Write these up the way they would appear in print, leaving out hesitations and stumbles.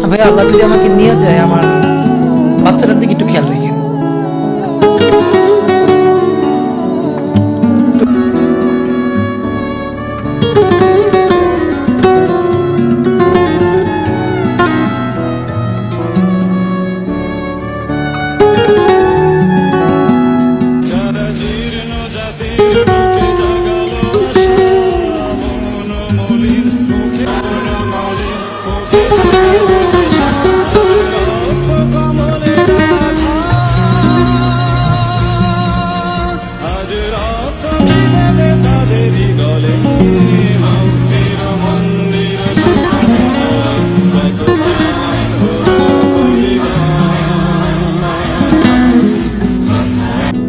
ভাই আল্লাহ যদি আমাকে নিয়ে যায়, আমার বাচ্চাটার দিকে একটু খেয়াল রেখে।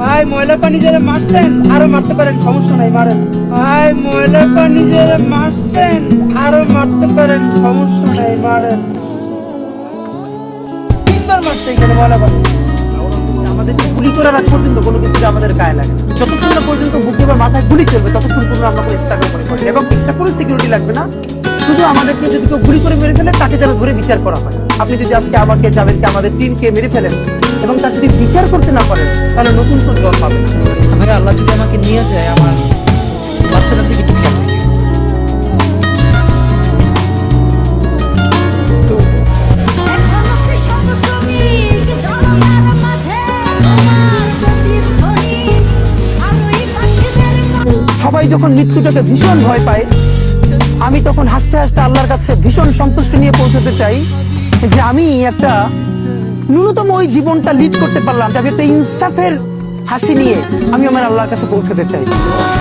ভাই ময়লা পানি যারা মারছেন আরো মারতে পারেন, সমস্যা নাই, মারেন। ভাই ময়লা পানি যারা মারছেন আরো মারতে পারেন, সমস্যা নাই, মারেন। তিনবার মারছে এখানে ময়লা পানি। আমাদের গুলি করার আগ পর্যন্ত কোনো কিছু আমাদের গায়ে লাগে না। যতক্ষণ না পর্যন্ত বুকে বা মাথায় গুলি চলবে ততক্ষণ পর্যন্ত আমরা কোনো স্ট্রাগল করে পারি, এবং এক্সট্রা কোনো সিকিউরিটি লাগবে না। শুধু আমাদেরকে যদি কেউ গুলি করে মেরে ফেলে তাকে যেন ধরে বিচার করা হয়। আপনি যদি আজকে আমাকে যাদেরকে আমাদের টিমকে মেরে ফেলেন এবং তার যদি বিচার করতে না পারেন, তাহলে নতুন কোন জল পাবেন। ভাই আল্লাহ যদি আমাকে নিয়ে যায়, আমার বাচ্চাটার দিকে একটু খেয়াল রেখে। সবাই যখন মৃত্যুটাকে ভীষণ ভয় পায়, আমি তখন হাসতে হাসতে আল্লাহর কাছে ভীষণ সন্তুষ্টি নিয়ে পৌঁছতে চাই যে আমি একটা ন্যূনতম ওই জীবনটা লিড করতে পারলাম, যে আমি একটা ইনসাফের হাসি নিয়ে আমি আমার আল্লাহর কাছে পৌঁছতে চাই।